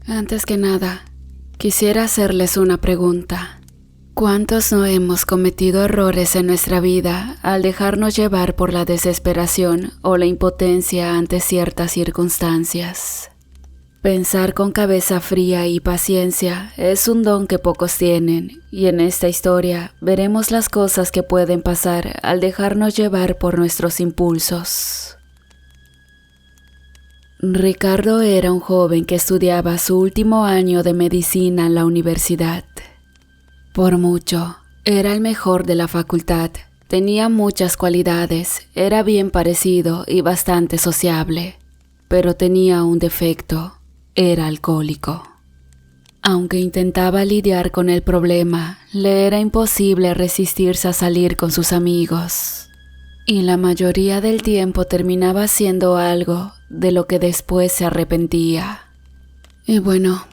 Antes que nada, quisiera hacerles una pregunta. ¿Cuántos no hemos cometido errores en nuestra vida al dejarnos llevar por la desesperación o la impotencia ante ciertas circunstancias? Pensar con cabeza fría y paciencia es un don que pocos tienen, y en esta historia veremos las cosas que pueden pasar al dejarnos llevar por nuestros impulsos. Ricardo era un joven que estudiaba su último año de medicina en la universidad. Por mucho, era el mejor de la facultad, tenía muchas cualidades, era bien parecido y bastante sociable, pero tenía un defecto, era alcohólico. Aunque intentaba lidiar con el problema, le era imposible resistirse a salir con sus amigos, y la mayoría del tiempo terminaba haciendo algo de lo que después se arrepentía. Y bueno,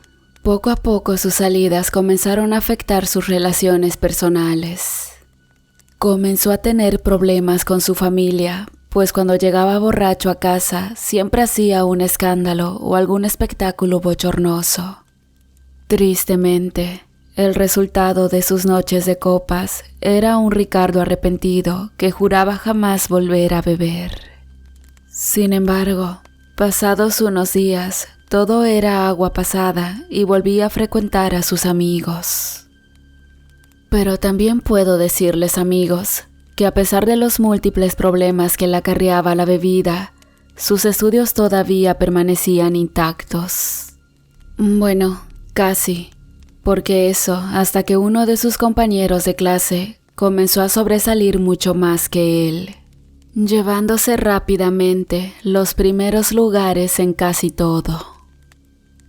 poco a poco sus salidas comenzaron a afectar sus relaciones personales. Comenzó a tener problemas con su familia, pues cuando llegaba borracho a casa siempre hacía un escándalo o algún espectáculo bochornoso. Tristemente, el resultado de sus noches de copas era un Ricardo arrepentido que juraba jamás volver a beber. Sin embargo, pasados unos días, todo era agua pasada y volvía a frecuentar a sus amigos. Pero también puedo decirles, amigos, que a pesar de los múltiples problemas que le acarreaba la bebida, sus estudios todavía permanecían intactos. Bueno, casi, porque eso hasta que uno de sus compañeros de clase comenzó a sobresalir mucho más que él, llevándose rápidamente los primeros lugares en casi todo.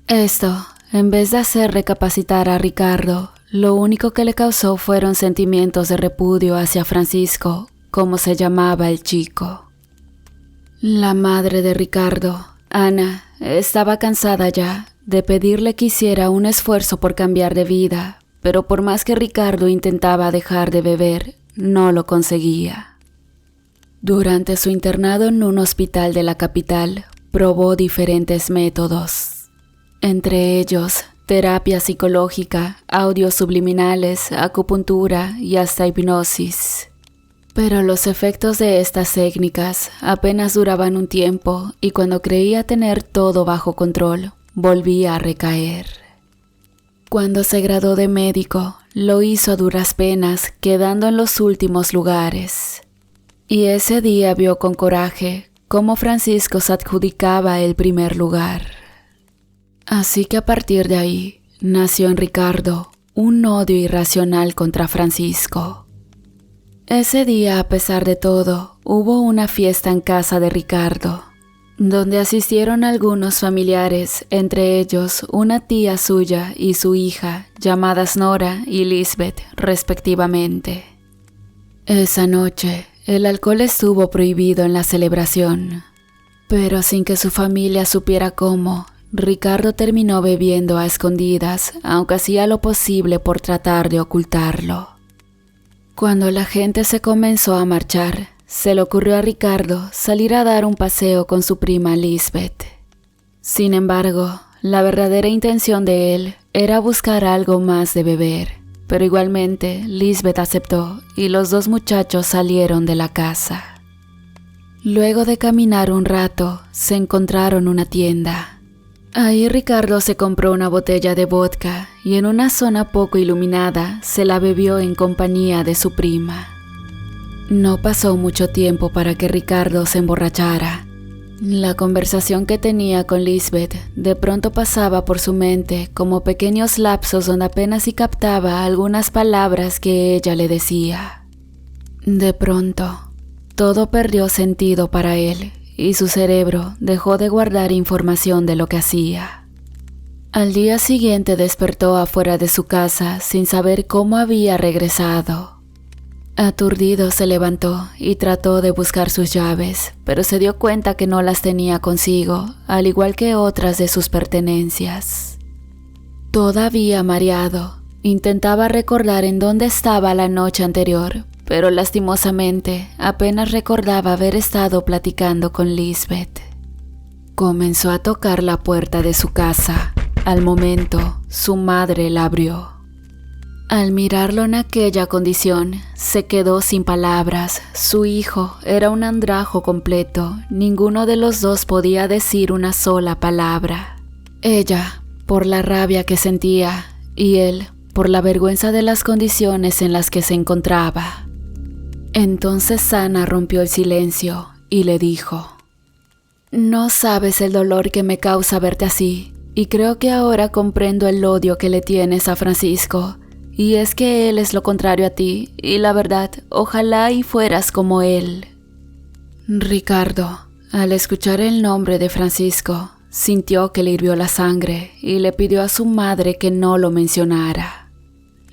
Esto, en vez de hacer recapacitar a Ricardo, lo único que le causó fueron sentimientos de repudio hacia Francisco, como se llamaba el chico. La madre de Ricardo, Ana, estaba cansada ya de pedirle que hiciera un esfuerzo por cambiar de vida, pero por más que Ricardo intentaba dejar de beber, no lo conseguía. Durante su internado en un hospital de la capital, probó diferentes métodos, entre ellos terapia psicológica, audios subliminales, acupuntura y hasta hipnosis. Pero los efectos de estas técnicas apenas duraban un tiempo y cuando creía tener todo bajo control, volvía a recaer. Cuando se graduó de médico, lo hizo a duras penas, quedando en los últimos lugares. Y ese día vio con coraje cómo Francisco se adjudicaba el primer lugar. Así que a partir de ahí, nació en Ricardo un odio irracional contra Francisco. Ese día, a pesar de todo, hubo una fiesta en casa de Ricardo, donde asistieron algunos familiares, entre ellos una tía suya y su hija, llamadas Nora y Lisbeth, respectivamente. Esa noche, el alcohol estuvo prohibido en la celebración, pero sin que su familia supiera cómo, Ricardo terminó bebiendo a escondidas, aunque hacía lo posible por tratar de ocultarlo. Cuando la gente se comenzó a marchar, se le ocurrió a Ricardo salir a dar un paseo con su prima Lisbeth. Sin embargo, la verdadera intención de él era buscar algo más de beber, pero igualmente Lisbeth aceptó y los dos muchachos salieron de la casa. Luego de caminar un rato, se encontraron una tienda. Ahí Ricardo se compró una botella de vodka y en una zona poco iluminada se la bebió en compañía de su prima. No pasó mucho tiempo para que Ricardo se emborrachara. La conversación que tenía con Lisbeth de pronto pasaba por su mente como pequeños lapsos donde apenas si captaba algunas palabras que ella le decía. De pronto, todo perdió sentido para él y su cerebro dejó de guardar información de lo que hacía. Al día siguiente despertó afuera de su casa sin saber cómo había regresado. Aturdido se levantó y trató de buscar sus llaves, pero se dio cuenta que no las tenía consigo, al igual que otras de sus pertenencias. Todavía mareado, intentaba recordar en dónde estaba la noche anterior, pero lastimosamente apenas recordaba haber estado platicando con Lisbeth. Comenzó a tocar la puerta de su casa Al momento, su madre la abrió. Al mirarlo en aquella condición, se quedó sin palabras. Su hijo era un andrajo completo. Ninguno de los dos podía decir una sola palabra. Ella, por la rabia que sentía, y él, por la vergüenza de las condiciones en las que se encontraba. Entonces Ana rompió el silencio y le dijo: «No sabes el dolor que me causa verte así, y creo que ahora comprendo el odio que le tienes a Francisco. Y es que él es lo contrario a ti, y la verdad, ojalá y fueras como él». Ricardo, al escuchar el nombre de Francisco, sintió que le hirvió la sangre y le pidió a su madre que no lo mencionara.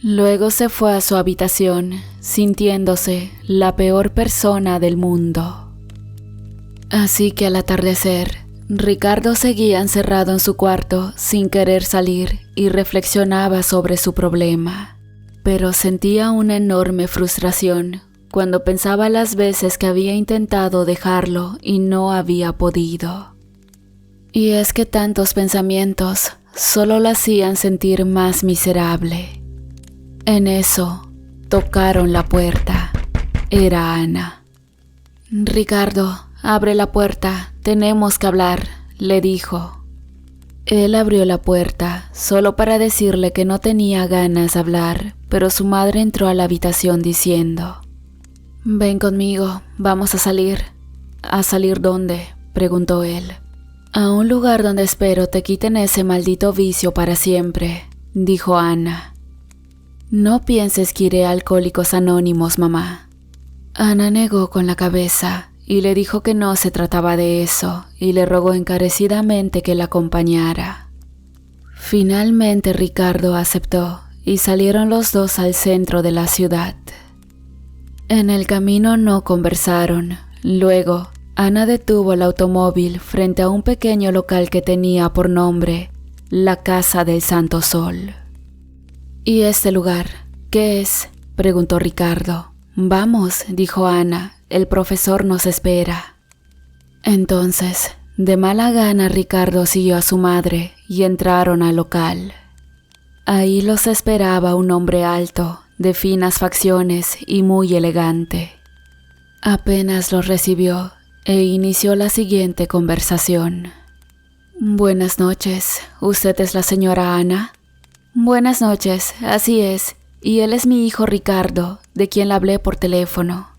Luego se fue a su habitación, sintiéndose la peor persona del mundo. Así que al atardecer, Ricardo seguía encerrado en su cuarto sin querer salir y reflexionaba sobre su problema. Pero sentía una enorme frustración cuando pensaba las veces que había intentado dejarlo y no había podido. Y es que tantos pensamientos solo lo hacían sentir más miserable. En eso, tocaron la puerta. Era Ana. «Ricardo, abre la puerta, tenemos que hablar», le dijo. Él abrió la puerta, solo para decirle que no tenía ganas de hablar, pero su madre entró a la habitación diciendo: «Ven conmigo, vamos a salir». «¿A salir dónde?», preguntó él. «A un lugar donde espero te quiten ese maldito vicio para siempre», dijo Ana. «No pienses que iré a Alcohólicos Anónimos, mamá». Ana negó con la cabeza y le dijo que no se trataba de eso, y le rogó encarecidamente que la acompañara. Finalmente Ricardo aceptó y salieron los dos al centro de la ciudad. En el camino no conversaron. Luego, Ana detuvo el automóvil frente a un pequeño local que tenía por nombre la Casa del Santo Sol. «¿Y este lugar? ¿Qué es?», preguntó Ricardo. «Vamos», dijo Ana, «el profesor nos espera». Entonces, de mala gana, Ricardo siguió a su madre y entraron al local. Ahí los esperaba un hombre alto, de finas facciones y muy elegante. Apenas los recibió e inició la siguiente conversación. «Buenas noches, ¿usted es la señora Ana?». «Buenas noches, así es, y él es mi hijo Ricardo, de quien le hablé por teléfono».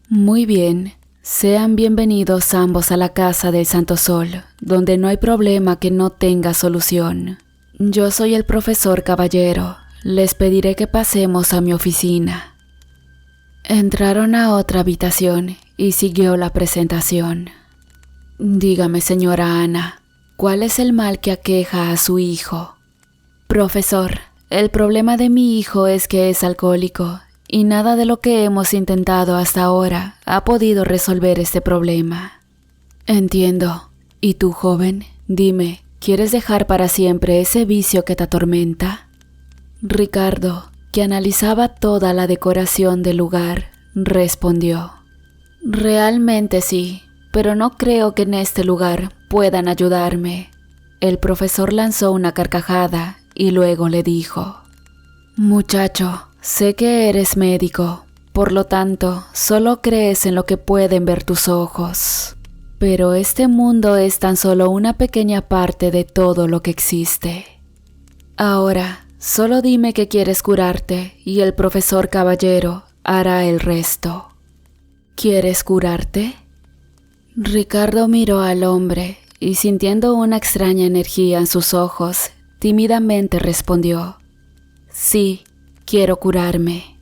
«Muy bien, sean bienvenidos ambos a la Casa del Santo Sol, donde no hay problema que no tenga solución. Yo soy el profesor Caballero, les pediré que pasemos a mi oficina». Entraron a otra habitación y siguió la presentación. «Dígame, señora Ana, ¿cuál es el mal que aqueja a su hijo?». «Profesor, el problema de mi hijo es que es alcohólico y nada de lo que hemos intentado hasta ahora ha podido resolver este problema». «Entiendo. ¿Y tú, joven? Dime, ¿quieres dejar para siempre ese vicio que te atormenta?». Ricardo, que analizaba toda la decoración del lugar, respondió: «Realmente sí, pero no creo que en este lugar puedan ayudarme». El profesor lanzó una carcajada y luego le dijo: «Muchacho, sé que eres médico, por lo tanto, solo crees en lo que pueden ver tus ojos. Pero este mundo es tan solo una pequeña parte de todo lo que existe. Ahora, solo dime que quieres curarte y el profesor Caballero hará el resto». «¿Quieres curarte?». Ricardo miró al hombre y, sintiendo una extraña energía en sus ojos, tímidamente respondió: «Sí, quiero curarme».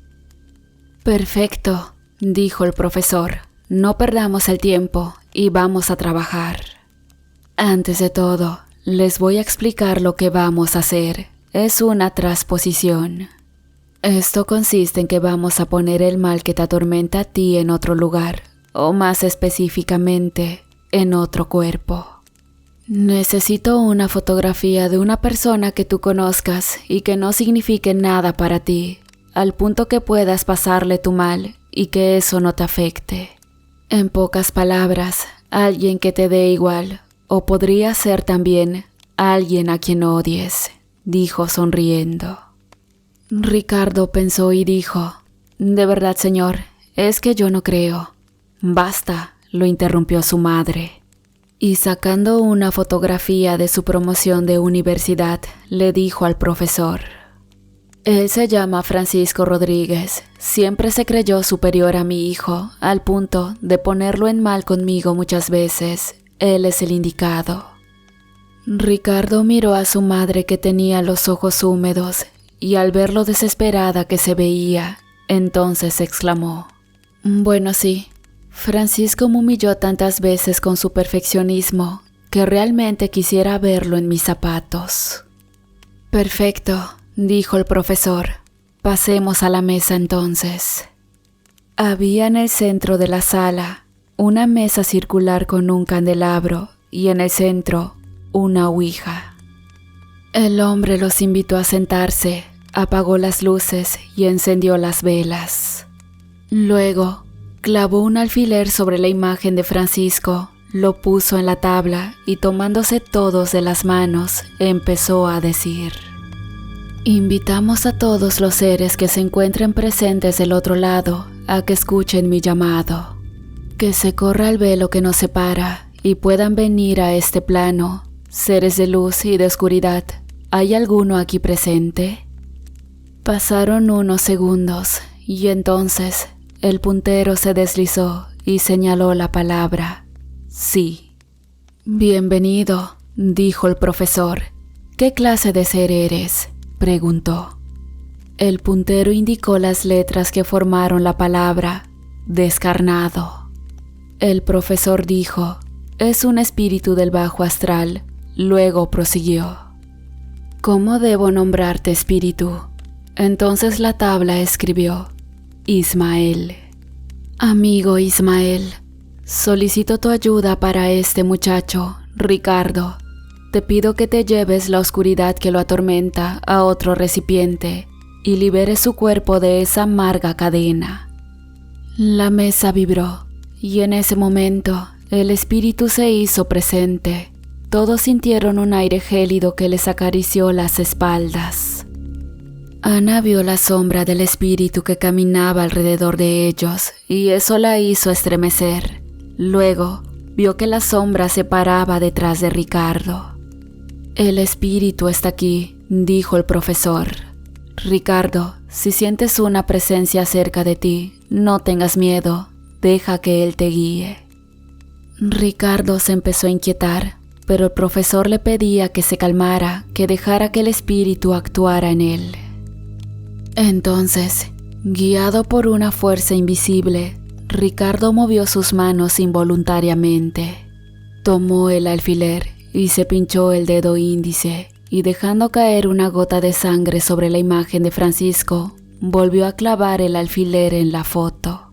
«Perfecto», dijo el profesor, «no perdamos el tiempo y vamos a trabajar. Antes de todo, les voy a explicar lo que vamos a hacer. Es una transposición. Esto consiste en que vamos a poner el mal que te atormenta a ti en otro lugar, o más específicamente, en otro cuerpo. Necesito una fotografía de una persona que tú conozcas y que no signifique nada para ti, al punto que puedas pasarle tu mal y que eso no te afecte. En pocas palabras, alguien que te dé igual, o podría ser también alguien a quien odies, dijo sonriendo. Ricardo pensó y dijo: «De verdad, señor, es que yo no creo». «Basta», lo interrumpió su madre. Y sacando una fotografía de su promoción de universidad, le dijo al profesor: «Él se llama Francisco Rodríguez. Siempre se creyó superior a mi hijo, al punto de ponerlo en mal conmigo muchas veces. Él es el indicado». Ricardo miró a su madre, que tenía los ojos húmedos, y al ver lo desesperada que se veía, entonces exclamó: «Bueno, sí, Francisco me humilló tantas veces con su perfeccionismo que realmente quisiera verlo en mis zapatos». «Perfecto», dijo el profesor. «Pasemos a la mesa entonces». Había en el centro de la sala una mesa circular con un candelabro y en el centro una ouija. El hombre los invitó a sentarse, apagó las luces y encendió las velas. Luego, clavó un alfiler sobre la imagen de Francisco, lo puso en la tabla y tomándose todos de las manos, empezó a decir: «Invitamos a todos los seres que se encuentren presentes del otro lado a que escuchen mi llamado, que se corra el velo que nos separa y puedan venir a este plano, seres de luz y de oscuridad. ¿Hay alguno aquí presente?». Pasaron unos segundos y entonces el puntero se deslizó y señaló la palabra «sí». «Bienvenido», dijo el profesor. «¿Qué clase de ser eres?», preguntó. El puntero indicó las letras que formaron la palabra «descarnado». El profesor dijo: «Es un espíritu del bajo astral». Luego prosiguió: «¿Cómo debo nombrarte, espíritu?». Entonces la tabla escribió: «Ismael». «Amigo Ismael, solicito tu ayuda para este muchacho, Ricardo. Te pido que te lleves la oscuridad que lo atormenta a otro recipiente y liberes su cuerpo de esa amarga cadena». La mesa vibró y en ese momento el espíritu se hizo presente. Todos sintieron un aire gélido que les acarició las espaldas. Ana vio la sombra del espíritu que caminaba alrededor de ellos y eso la hizo estremecer. Luego vio que la sombra se paraba detrás de Ricardo. «El espíritu está aquí», dijo el profesor. «Ricardo, si sientes una presencia cerca de ti, no tengas miedo, deja que él te guíe». Ricardo se empezó a inquietar, pero el profesor le pedía que se calmara, que dejara que el espíritu actuara en él. Entonces, guiado por una fuerza invisible, Ricardo movió sus manos involuntariamente. Tomó el alfiler y se pinchó el dedo índice, y dejando caer una gota de sangre sobre la imagen de Francisco, volvió a clavar el alfiler en la foto.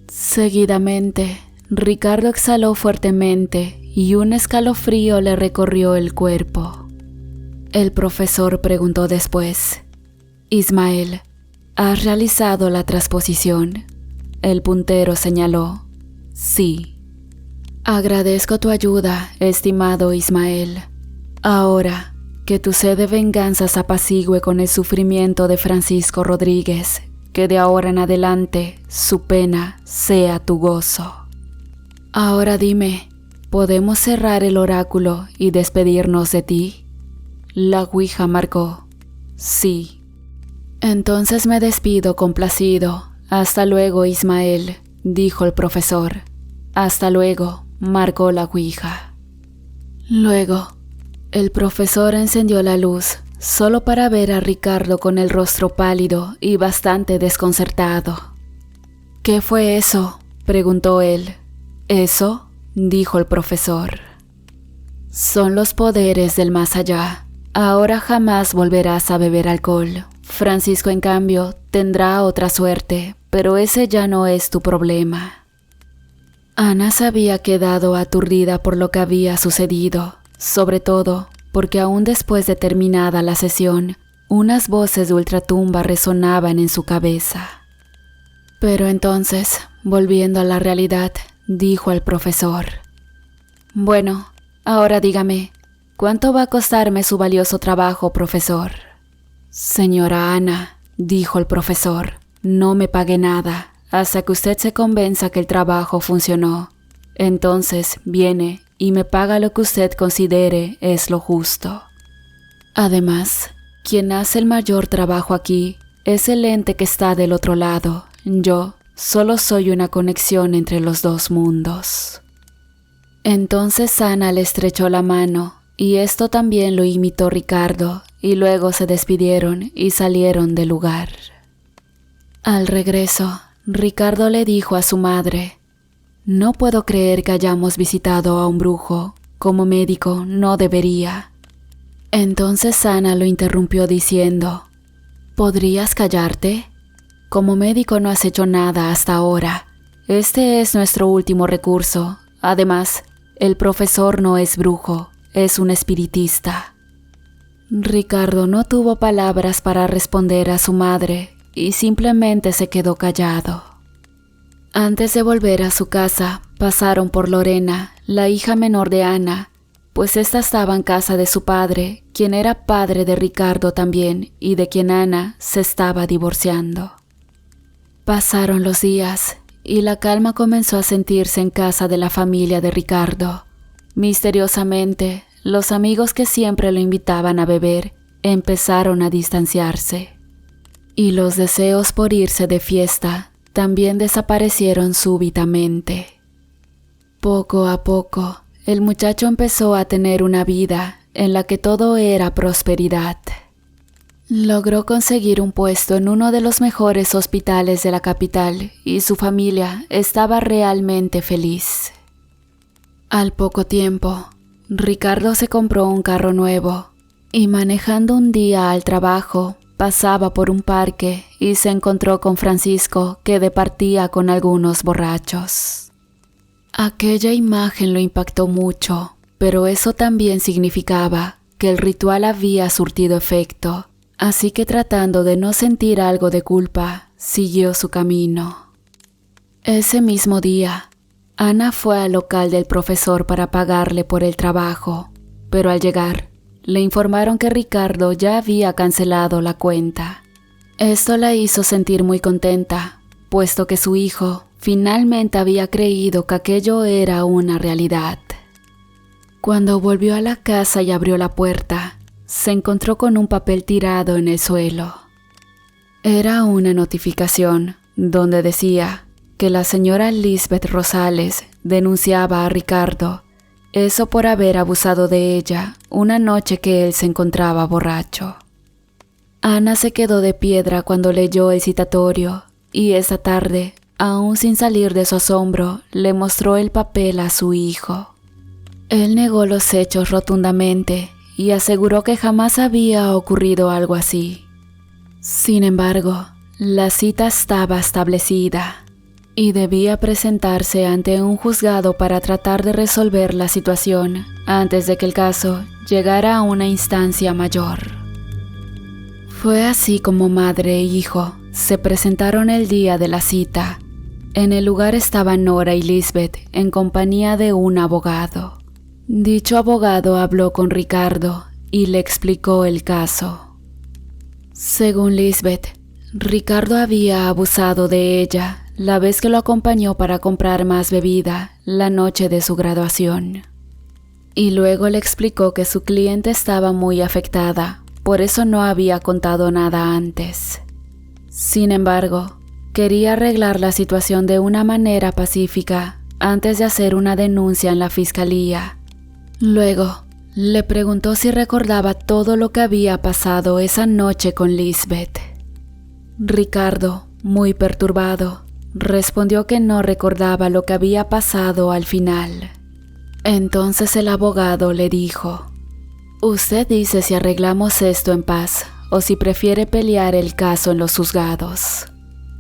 Seguidamente, Ricardo exhaló fuertemente y un escalofrío le recorrió el cuerpo. El profesor preguntó después: «Ismael, ¿has realizado la transposición?». El puntero señaló: «Sí». «Agradezco tu ayuda, estimado Ismael. Ahora, que tu sed de venganza se apacigüe con el sufrimiento de Francisco Rodríguez, que de ahora en adelante su pena sea tu gozo. Ahora dime, ¿podemos cerrar el oráculo y despedirnos de ti?». La ouija marcó: «Sí». «Entonces me despido complacido. Hasta luego, Ismael», dijo el profesor. «Hasta luego», marcó la ouija. Luego, el profesor encendió la luz, solo para ver a Ricardo con el rostro pálido y bastante desconcertado. «¿Qué fue eso?», preguntó él. «¿Eso?», dijo el profesor. «Son los poderes del más allá. Ahora jamás volverás a beber alcohol. Francisco, en cambio, tendrá otra suerte, pero ese ya no es tu problema». Ana se había quedado aturdida por lo que había sucedido, sobre todo porque aún después de terminada la sesión, unas voces de ultratumba resonaban en su cabeza. Pero entonces, volviendo a la realidad, dijo al profesor: «Bueno, ahora dígame, ¿Cuánto va a costarme su valioso trabajo, profesor? Señora Ana, dijo el profesor, no me pague nada hasta que usted se convenza que el trabajo funcionó. Entonces viene y me paga lo que usted considere es lo justo. Además, quien hace el mayor trabajo aquí es el ente que está del otro lado. Yo solo soy una conexión entre los dos mundos. Entonces Ana le estrechó la mano y esto también lo imitó Ricardo y luego se despidieron y salieron del lugar. Al regreso, Ricardo le dijo a su madre: «No puedo creer que hayamos visitado a un brujo. Como médico no debería». Entonces Ana lo interrumpió diciendo: «¿Podrías callarte? Como médico no has hecho nada hasta ahora. Este es nuestro último recurso. Además, el profesor no es brujo, es un espiritista». Ricardo no tuvo palabras para responder a su madre y simplemente se quedó callado. Antes de volver a su casa, pasaron por Lorena, la hija menor de Ana, pues ésta estaba en casa de su padre, quien era padre de Ricardo también y de quien Ana se estaba divorciando. Pasaron los días y la calma comenzó a sentirse en casa de la familia de Ricardo. Misteriosamente, los amigos que siempre lo invitaban a beber empezaron a distanciarse. Y los deseos por irse de fiesta también desaparecieron súbitamente. Poco a poco, el muchacho empezó a tener una vida en la que todo era prosperidad. Logró conseguir un puesto en uno de los mejores hospitales de la capital y su familia estaba realmente feliz. Al poco tiempo, Ricardo se compró un carro nuevo y manejando un día al trabajo, pasaba por un parque y se encontró con Francisco que departía con algunos borrachos. Aquella imagen lo impactó mucho, pero eso también significaba que el ritual había surtido efecto, así que tratando de no sentir algo de culpa, siguió su camino. Ese mismo día, Ana fue al local del profesor para pagarle por el trabajo, pero al llegar, le informaron que Ricardo ya había cancelado la cuenta. Esto la hizo sentir muy contenta, puesto que su hijo finalmente había creído que aquello era una realidad. Cuando volvió a la casa y abrió la puerta, se encontró con un papel tirado en el suelo. Era una notificación donde decía que la señora Lisbeth Rosales denunciaba a Ricardo, eso por haber abusado de ella una noche que él se encontraba borracho. Ana se quedó de piedra cuando leyó el citatorio y esa tarde, aún sin salir de su asombro, le mostró el papel a su hijo. Él negó los hechos rotundamente y aseguró que jamás había ocurrido algo así. Sin embargo, la cita estaba establecida y debía presentarse ante un juzgado para tratar de resolver la situación antes de que el caso llegara a una instancia mayor. Fue así como madre e hijo se presentaron el día de la cita. En el lugar estaban Nora y Lisbeth en compañía de un abogado. Dicho abogado habló con Ricardo y le explicó el caso. Según Lisbeth, Ricardo había abusado de ella la vez que lo acompañó para comprar más bebida la noche de su graduación. Y luego le explicó que su cliente estaba muy afectada, por eso no había contado nada antes. Sin embargo, quería arreglar la situación de una manera pacífica antes de hacer una denuncia en la fiscalía. Luego, le preguntó si recordaba todo lo que había pasado esa noche con Lisbeth. Ricardo, muy perturbado, respondió que no recordaba lo que había pasado al final. Entonces el abogado le dijo: «Usted dice si arreglamos esto en paz o si prefiere pelear el caso en los juzgados.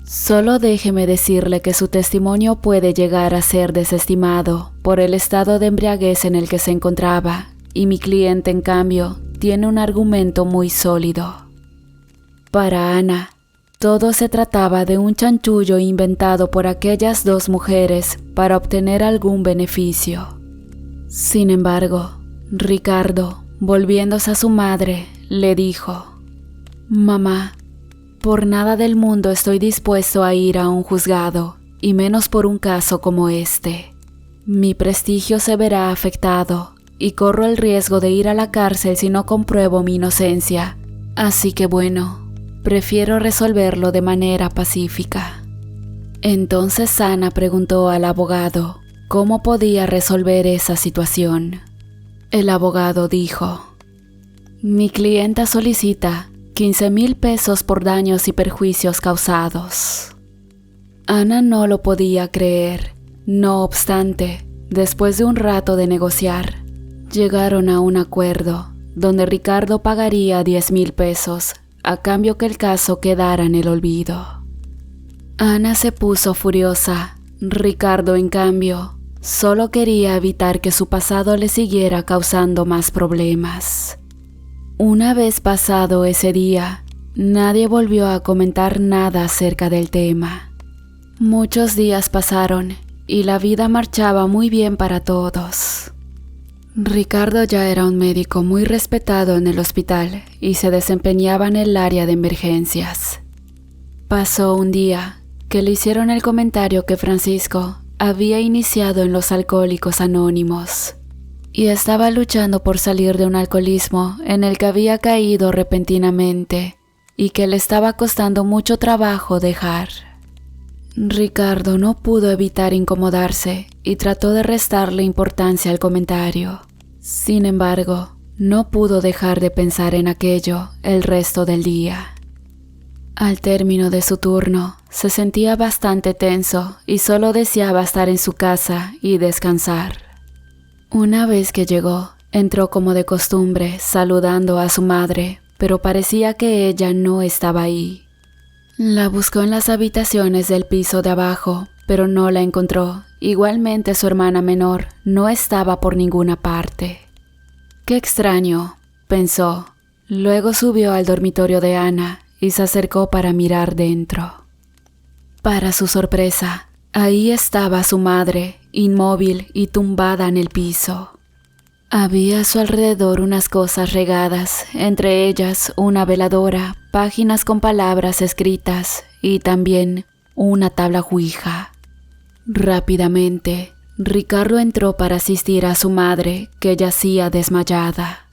Solo déjeme decirle que su testimonio puede llegar a ser desestimado por el estado de embriaguez en el que se encontraba y mi cliente, en cambio, tiene un argumento muy sólido». Para Ana, todo se trataba de un chanchullo inventado por aquellas dos mujeres para obtener algún beneficio. Sin embargo, Ricardo, Volviéndose a su madre, le dijo: «Mamá, por nada del mundo estoy dispuesto a ir a un juzgado, y menos por un caso como este. Mi prestigio se verá afectado, y corro el riesgo de ir a la cárcel si no compruebo mi inocencia. Así que bueno, prefiero resolverlo de manera pacífica». Entonces Ana preguntó al abogado cómo podía resolver esa situación. El abogado dijo: «Mi clienta solicita 15,000 pesos por daños y perjuicios causados». Ana no lo podía creer. No obstante, después de un rato de negociar, llegaron a un acuerdo donde Ricardo pagaría 10,000 pesos a cambio que el caso quedara en el olvido. Ana se puso furiosa. Ricardo, en cambio, solo quería evitar que su pasado le siguiera causando más problemas. Una vez pasado ese día, nadie volvió a comentar nada acerca del tema. Muchos días pasaron y la vida marchaba muy bien para todos. Ricardo ya era un médico muy respetado en el hospital y se desempeñaba en el área de emergencias. Pasó un día que le hicieron el comentario que Francisco había iniciado en los Alcohólicos Anónimos y estaba luchando por salir de un alcoholismo en el que había caído repentinamente y que le estaba costando mucho trabajo dejar. Ricardo no pudo evitar incomodarse y trató de restarle importancia al comentario. Sin embargo, no pudo dejar de pensar en aquello el resto del día. Al término de su turno, se sentía bastante tenso y solo deseaba estar en su casa y descansar. Una vez que llegó, entró como de costumbre, saludando a su madre, pero parecía que ella no estaba ahí. La buscó en las habitaciones del piso de abajo, pero no la encontró. Igualmente su hermana menor no estaba por ninguna parte. «Qué extraño», pensó. Luego subió al dormitorio de Ana y se acercó para mirar dentro. Para su sorpresa, ahí estaba su madre, inmóvil y tumbada en el piso. Había a su alrededor unas cosas regadas, entre ellas una veladora, páginas con palabras escritas y también una tabla ouija. Rápidamente, Ricardo entró para asistir a su madre, que yacía desmayada.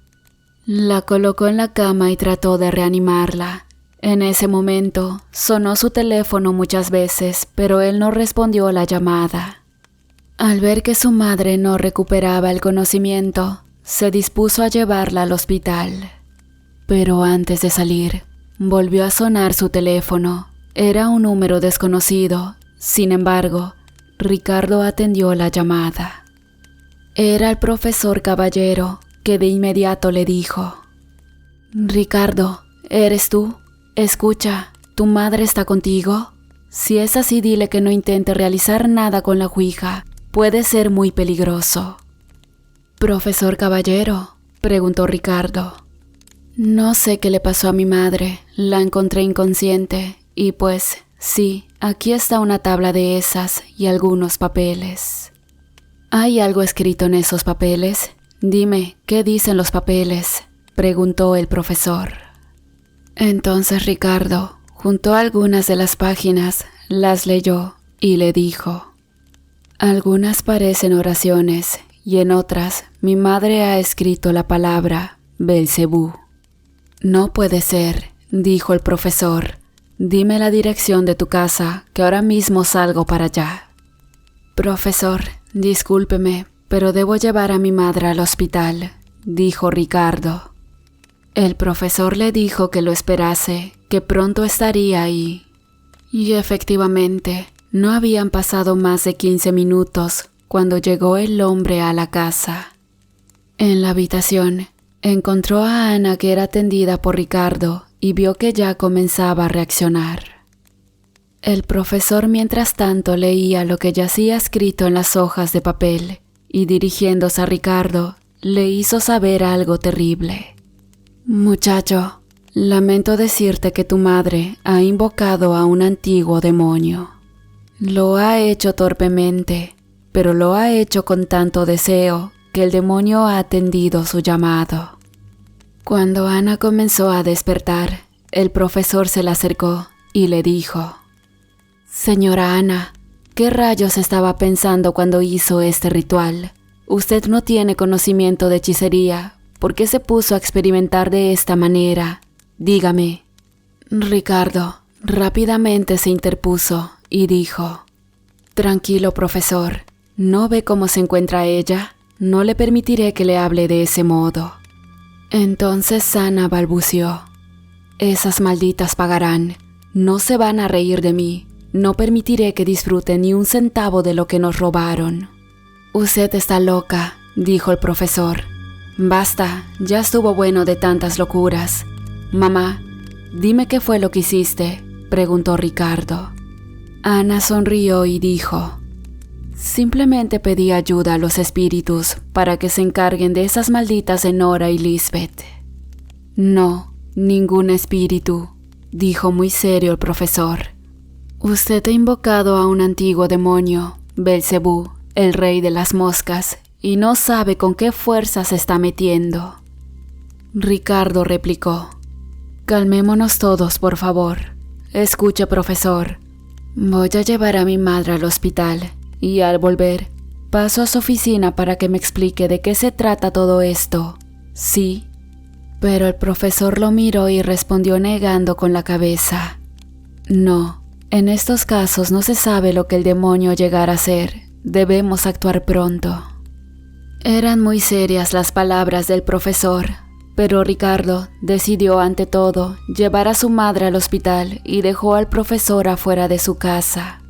La colocó en la cama y trató de reanimarla. En ese momento, sonó su teléfono muchas veces, pero él no respondió la llamada. Al ver que su madre no recuperaba el conocimiento, se dispuso a llevarla al hospital. Pero antes de salir, volvió a sonar su teléfono. Era un número desconocido. Sin embargo, Ricardo atendió la llamada. Era el profesor Caballero, que de inmediato le dijo: «Ricardo, ¿eres tú? Escucha, ¿tu madre está contigo? Si es así, dile que no intente realizar nada con la ouija. Puede ser muy peligroso». «Profesor Caballero», preguntó Ricardo. «No sé qué le pasó a mi madre. La encontré inconsciente y pues, sí, aquí está una tabla de esas y algunos papeles». «¿Hay algo escrito en esos papeles? Dime, ¿qué dicen los papeles?», preguntó el profesor. Entonces Ricardo juntó algunas de las páginas, las leyó y le dijo: «Algunas parecen oraciones y en otras mi madre ha escrito la palabra Belcebú». «No puede ser», dijo el profesor. «Dime la dirección de tu casa, que ahora mismo salgo para allá». «Profesor, discúlpeme, pero debo llevar a mi madre al hospital», dijo Ricardo. El profesor le dijo que lo esperase, que pronto estaría ahí. Y efectivamente, no habían pasado más de 15 minutos cuando llegó el hombre a la casa. En la habitación, encontró a Ana, que era atendida por Ricardo, y vio que ya comenzaba a reaccionar. El profesor mientras tanto leía lo que yacía escrito en las hojas de papel, y dirigiéndose a Ricardo, le hizo saber algo terrible. «Muchacho, lamento decirte que tu madre ha invocado a un antiguo demonio. Lo ha hecho torpemente, pero lo ha hecho con tanto deseo que el demonio ha atendido su llamado. Cuando Ana comenzó a despertar, el profesor se le acercó y le dijo: «Señora Ana, ¿qué rayos estaba pensando cuando hizo este ritual? Usted no tiene conocimiento de hechicería. ¿Por qué se puso a experimentar de esta manera? Dígame». Ricardo rápidamente se interpuso y dijo: «Tranquilo, profesor. ¿No ve cómo se encuentra ella? No le permitiré que le hable de ese modo». Entonces Ana balbuceó: «Esas malditas pagarán. No se van a reír de mí. No permitiré que disfruten ni un centavo de lo que nos robaron». «Usted está loca», dijo el profesor. «Basta, ya estuvo bueno de tantas locuras». «Mamá, dime qué fue lo que hiciste», preguntó Ricardo. Ana sonrió y dijo: «Simplemente pedí ayuda a los espíritus para que se encarguen de esas malditas de Nora y Lisbeth». «No, ningún espíritu», dijo muy serio el profesor. «Usted ha invocado a un antiguo demonio, Belcebú, el rey de las moscas, y no sabe con qué fuerza se está metiendo». Ricardo replicó: «Calmémonos todos, por favor. Escuche, profesor. Voy a llevar a mi madre al hospital y al volver paso a su oficina para que me explique de qué se trata todo esto. ¿Sí?». Pero el profesor lo miró y respondió negando con la cabeza: «No, en estos casos no se sabe lo que el demonio llegara a hacer. Debemos actuar pronto». Eran muy serias las palabras del profesor, pero Ricardo decidió ante todo llevar a su madre al hospital y dejó al profesor afuera de su casa.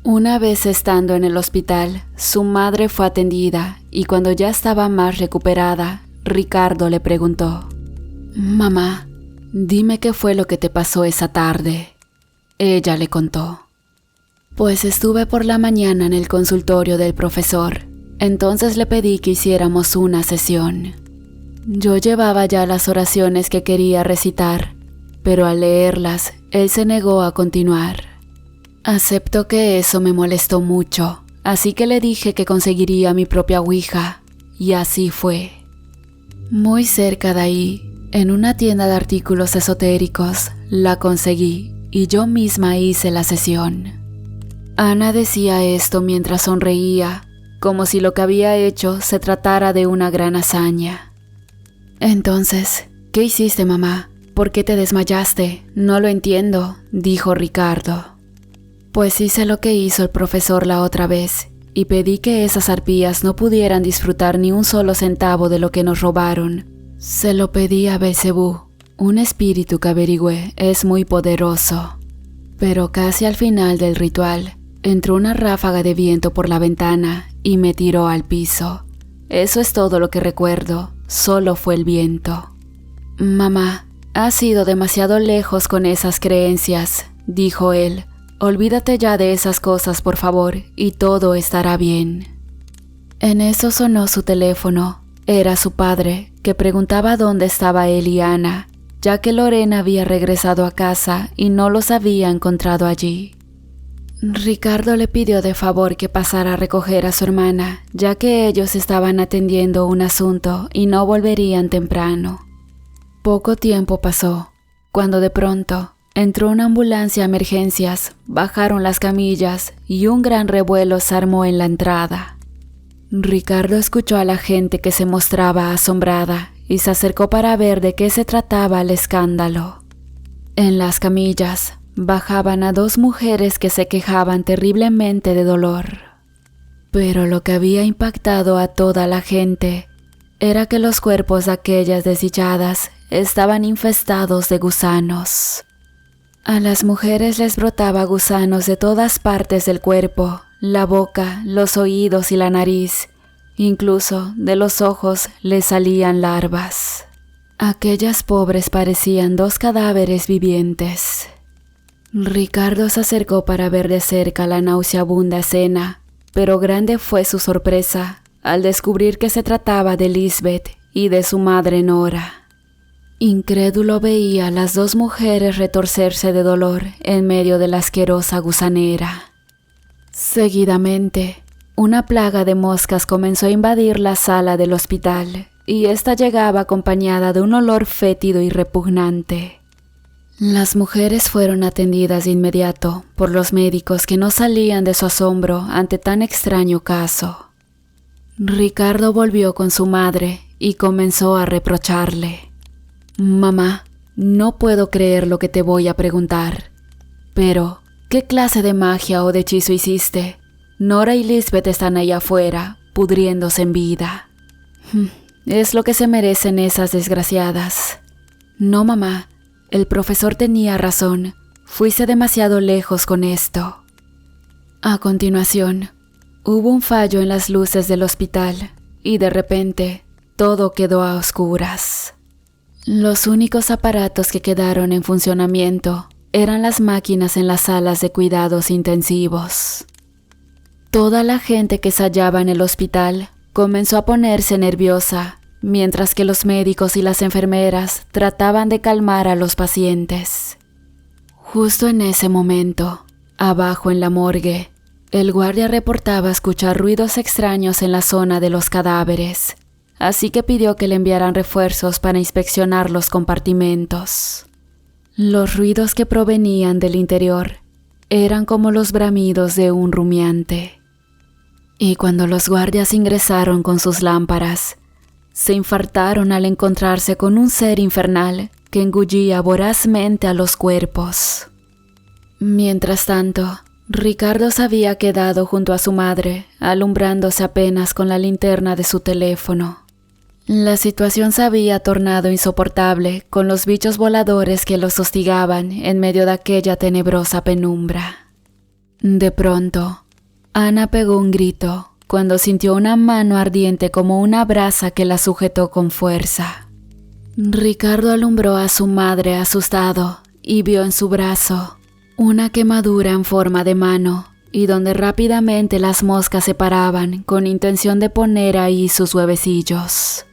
Una vez estando en el hospital, su madre fue atendida y cuando ya estaba más recuperada, Ricardo le preguntó: «Mamá, dime qué fue lo que te pasó esa tarde». Ella le contó: «Pues estuve por la mañana en el consultorio del profesor. Entonces le pedí que hiciéramos una sesión. Yo llevaba ya las oraciones que quería recitar, pero al leerlas, él se negó a continuar. Acepto que eso me molestó mucho, así que le dije que conseguiría mi propia ouija, y así fue. Muy cerca de ahí, en una tienda de artículos esotéricos, la conseguí y yo misma hice la sesión». Ana decía esto mientras sonreía, como si lo que había hecho se tratara de una gran hazaña. «Entonces, ¿qué hiciste, mamá? ¿Por qué te desmayaste? No lo entiendo», dijo Ricardo. «Pues hice lo que hizo el profesor la otra vez, y pedí que esas arpías no pudieran disfrutar ni un solo centavo de lo que nos robaron. Se lo pedí a Belcebú, un espíritu que averigüé es muy poderoso». Pero casi al final del ritual, entró una ráfaga de viento por la ventana y me tiró al piso. Eso es todo lo que recuerdo, solo fue el viento. «Mamá, has ido demasiado lejos con esas creencias», dijo él. «Olvídate ya de esas cosas, por favor, y todo estará bien». En eso sonó su teléfono. Era su padre, que preguntaba dónde estaba él y Ana, ya que Lorena había regresado a casa y no los había encontrado allí. Ricardo le pidió de favor que pasara a recoger a su hermana, ya que ellos estaban atendiendo un asunto y no volverían temprano. Poco tiempo pasó, cuando de pronto entró una ambulancia a emergencias, bajaron las camillas y un gran revuelo se armó en la entrada. Ricardo escuchó a la gente que se mostraba asombrada y se acercó para ver de qué se trataba el escándalo. En las camillas bajaban a dos mujeres que se quejaban terriblemente de dolor. Pero lo que había impactado a toda la gente era que los cuerpos de aquellas desdichadas estaban infestados de gusanos. A las mujeres les brotaba gusanos de todas partes del cuerpo, la boca, los oídos y la nariz. Incluso de los ojos les salían larvas. Aquellas pobres parecían dos cadáveres vivientes. Ricardo se acercó para ver de cerca la nauseabunda escena, pero grande fue su sorpresa al descubrir que se trataba de Lisbeth y de su madre Nora. Incrédulo veía a las dos mujeres retorcerse de dolor en medio de la asquerosa gusanera. Seguidamente, una plaga de moscas comenzó a invadir la sala del hospital y esta llegaba acompañada de un olor fétido y repugnante. Las mujeres fueron atendidas de inmediato por los médicos que no salían de su asombro ante tan extraño caso. Ricardo volvió con su madre y comenzó a reprocharle. «Mamá, no puedo creer lo que te voy a preguntar. Pero, ¿qué clase de magia o de hechizo hiciste? Nora y Lisbeth están ahí afuera, pudriéndose en vida. Es lo que se merecen esas desgraciadas». «No, mamá. El profesor tenía razón. Fuiste demasiado lejos con esto». A continuación, hubo un fallo en las luces del hospital y de repente todo quedó a oscuras. Los únicos aparatos que quedaron en funcionamiento eran las máquinas en las salas de cuidados intensivos. Toda la gente que se hallaba en el hospital comenzó a ponerse nerviosa, mientras que los médicos y las enfermeras trataban de calmar a los pacientes. Justo en ese momento, abajo en la morgue, el guardia reportaba escuchar ruidos extraños en la zona de los cadáveres, así que pidió que le enviaran refuerzos para inspeccionar los compartimentos. Los ruidos que provenían del interior eran como los bramidos de un rumiante. Y cuando los guardias ingresaron con sus lámparas, se infartaron al encontrarse con un ser infernal que engullía vorazmente a los cuerpos. Mientras tanto, Ricardo se había quedado junto a su madre, alumbrándose apenas con la linterna de su teléfono. La situación se había tornado insoportable con los bichos voladores que los hostigaban en medio de aquella tenebrosa penumbra. De pronto, Ana pegó un grito cuando sintió una mano ardiente como una brasa que la sujetó con fuerza. Ricardo alumbró a su madre asustado y vio en su brazo una quemadura en forma de mano y donde rápidamente las moscas se paraban con intención de poner ahí sus huevecillos.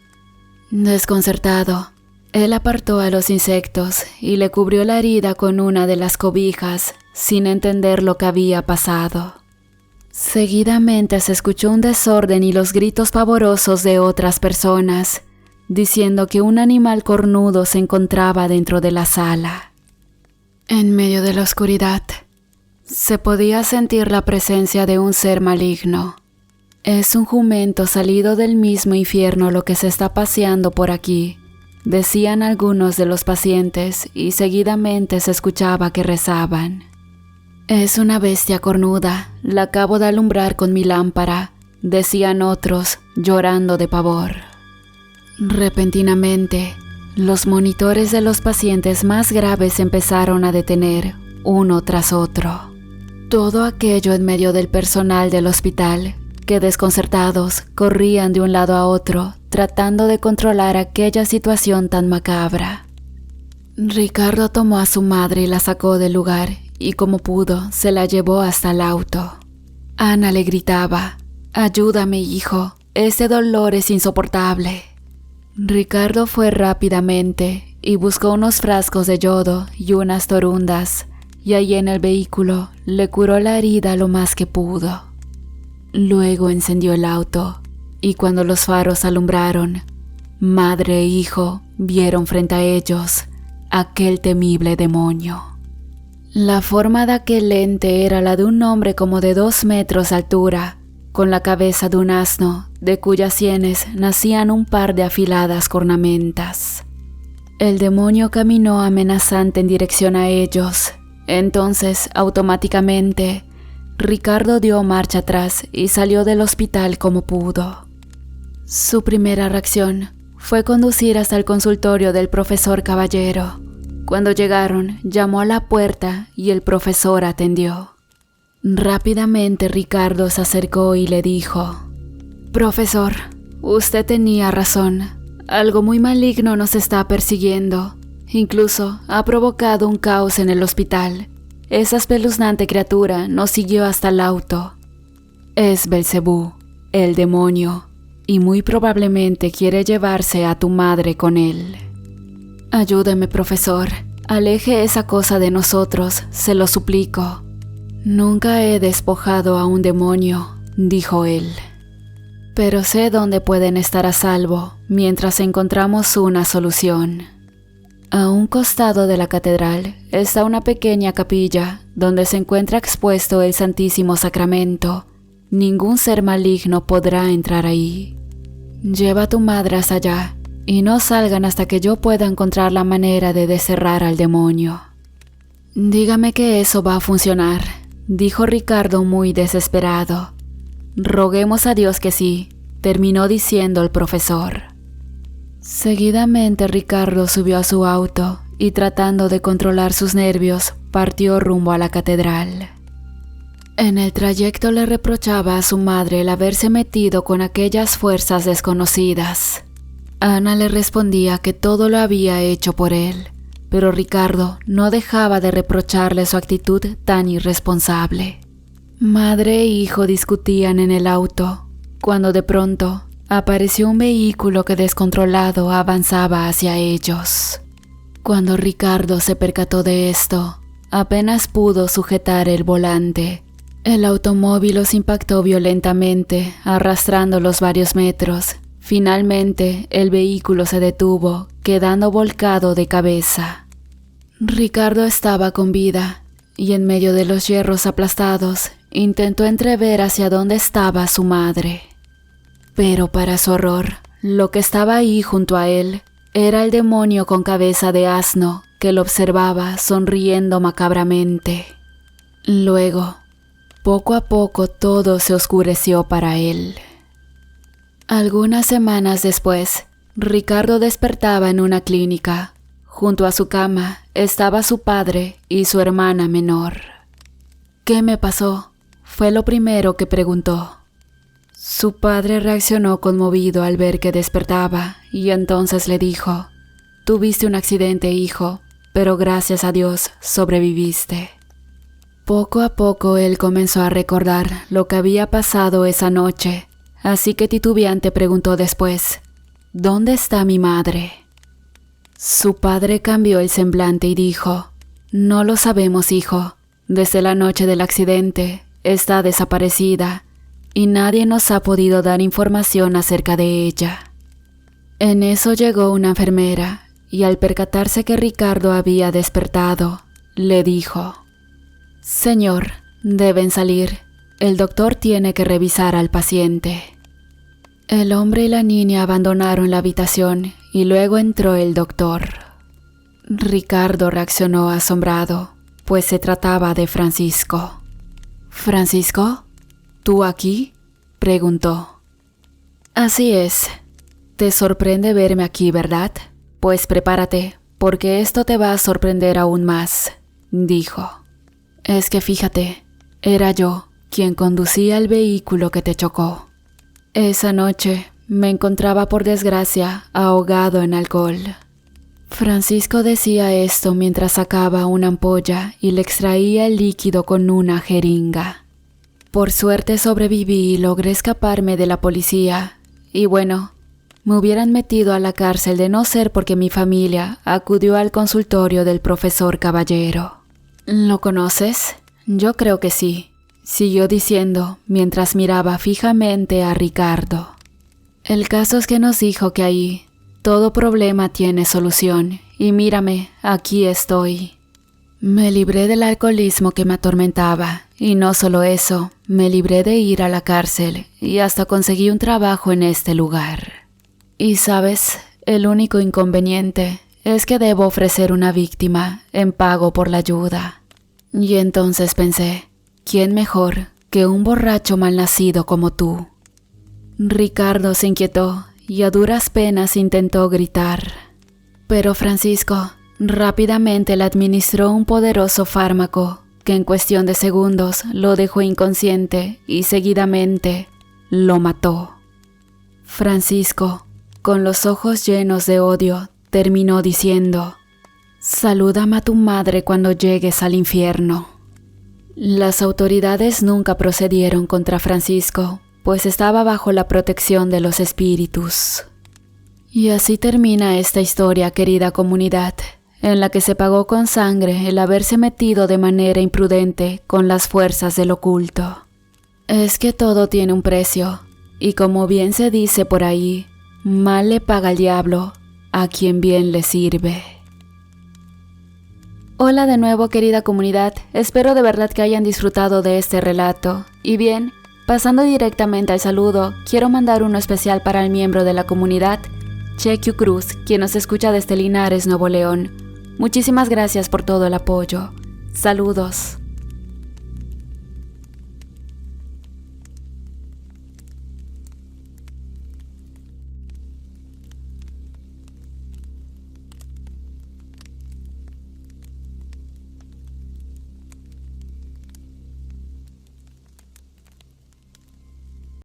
Desconcertado, él apartó a los insectos y le cubrió la herida con una de las cobijas sin entender lo que había pasado. Seguidamente se escuchó un desorden y los gritos pavorosos de otras personas, diciendo que un animal cornudo se encontraba dentro de la sala. En medio de la oscuridad, se podía sentir la presencia de un ser maligno. «Es un jumento salido del mismo infierno lo que se está paseando por aquí», decían algunos de los pacientes y seguidamente se escuchaba que rezaban. «Es una bestia cornuda, la acabo de alumbrar con mi lámpara», decían otros, llorando de pavor. Repentinamente, los monitores de los pacientes más graves empezaron a detener, uno tras otro. Todo aquello en medio del personal del hospital, que desconcertados corrían de un lado a otro, tratando de controlar aquella situación tan macabra. Ricardo tomó a su madre y la sacó del lugar, y como pudo, se la llevó hasta el auto. Ana le gritaba: «Ayúdame, hijo, ese dolor es insoportable». Ricardo fue rápidamente y buscó unos frascos de yodo y unas torundas, y allí en el vehículo le curó la herida lo más que pudo. Luego encendió el auto, y cuando los faros alumbraron, madre e hijo vieron frente a ellos aquel temible demonio. La forma de aquel ente era la de un hombre como de 2 metros de altura, con la cabeza de un asno, de cuyas sienes nacían un par de afiladas cornamentas. El demonio caminó amenazante en dirección a ellos. Entonces, automáticamente, Ricardo dio marcha atrás y salió del hospital como pudo. Su primera reacción fue conducir hasta el consultorio del profesor Caballero. Cuando llegaron, llamó a la puerta y el profesor atendió. Rápidamente Ricardo se acercó y le dijo: «Profesor, usted tenía razón. Algo muy maligno nos está persiguiendo. Incluso ha provocado un caos en el hospital. Esa espeluznante criatura nos siguió hasta el auto. Es Belcebú, el demonio, y muy probablemente quiere llevarse a tu madre con él. Ayúdeme, profesor. Aleje esa cosa de nosotros, se lo suplico». «Nunca he despojado a un demonio», dijo él. pero sé dónde pueden estar a salvo mientras encontramos una solución. A un costado de la catedral está una pequeña capilla donde se encuentra expuesto el Santísimo Sacramento. Ningún ser maligno podrá entrar ahí. Lleva a tu madre hasta allá y no salgan hasta que yo pueda encontrar la manera de desterrar al demonio. Dígame que eso va a funcionar, dijo Ricardo muy desesperado. Roguemos a Dios que sí, terminó diciendo el profesor. Seguidamente Ricardo subió a su auto y tratando de controlar sus nervios, partió rumbo a la catedral. En el trayecto le reprochaba a su madre el haberse metido con aquellas fuerzas desconocidas. Ana le respondía que todo lo había hecho por él, pero Ricardo no dejaba de reprocharle su actitud tan irresponsable. Madre e hijo discutían en el auto, cuando de pronto apareció un vehículo que descontrolado avanzaba hacia ellos. Cuando Ricardo se percató de esto, apenas pudo sujetar el volante. El automóvil los impactó violentamente, arrastrándolos varios metros. Finalmente, el vehículo se detuvo, quedando volcado de cabeza. Ricardo estaba con vida, y en medio de los hierros aplastados, intentó entrever hacia dónde estaba su madre. Pero para su horror, lo que estaba ahí junto a él era el demonio con cabeza de asno que lo observaba sonriendo macabramente. Luego, poco a poco todo se oscureció para él. Algunas semanas después, Ricardo despertaba en una clínica. Junto a su cama estaba su padre y su hermana menor. ¿Qué me pasó?, fue lo primero que preguntó. Su padre reaccionó conmovido al ver que despertaba y entonces le dijo: «Tuviste un accidente, hijo, pero gracias a Dios sobreviviste». Poco a poco él comenzó a recordar lo que había pasado esa noche, así que titubeante preguntó después: «¿Dónde está mi madre?». Su padre cambió el semblante y dijo: «No lo sabemos, hijo. Desde la noche del accidente está desaparecida y nadie nos ha podido dar información acerca de ella». En eso llegó una enfermera y al percatarse que Ricardo había despertado, le dijo: «Señor, deben salir. El doctor tiene que revisar al paciente». El hombre y la niña abandonaron la habitación y luego entró el doctor. Ricardo reaccionó asombrado, pues se trataba de Francisco. «¿Francisco? ¿Tú aquí?», preguntó. «Así es. Te sorprende verme aquí, ¿verdad? Pues prepárate, porque esto te va a sorprender aún más», dijo. «Es que fíjate, era yo quien conducía el vehículo que te chocó. Esa noche me encontraba por desgracia ahogado en alcohol». Francisco decía esto mientras sacaba una ampolla y le extraía el líquido con una jeringa. «Por suerte sobreviví y logré escaparme de la policía. Y bueno, me hubieran metido a la cárcel de no ser porque mi familia acudió al consultorio del profesor Caballero». «¿Lo conoces?». «Yo creo que sí», siguió diciendo mientras miraba fijamente a Ricardo. «El caso es que nos dijo que ahí todo problema tiene solución y mírame, aquí estoy. Me libré del alcoholismo que me atormentaba y no solo eso, me libré de ir a la cárcel y hasta conseguí un trabajo en este lugar. Y sabes, el único inconveniente es que debo ofrecer una víctima en pago por la ayuda». Y entonces pensé: ¿quién mejor que un borracho malnacido como tú? Ricardo se inquietó y a duras penas intentó gritar. Pero Francisco rápidamente le administró un poderoso fármaco que en cuestión de segundos lo dejó inconsciente y seguidamente lo mató. Francisco, con los ojos llenos de odio, terminó diciendo: «Salúdame a tu madre cuando llegues al infierno». Las autoridades nunca procedieron contra Francisco, pues estaba bajo la protección de los espíritus. Y así termina esta historia, querida comunidad, en la que se pagó con sangre el haberse metido de manera imprudente con las fuerzas del oculto. Es que todo tiene un precio, Y como bien se dice por ahí, mal le paga el diablo a quien bien le sirve. Hola de nuevo, querida comunidad, espero de verdad que hayan disfrutado de este relato. Y bien, pasando directamente al saludo, quiero mandar uno especial para el miembro de la comunidad, Chequio Cruz, quien nos escucha desde Linares, Nuevo León. Muchísimas gracias por todo el apoyo. Saludos.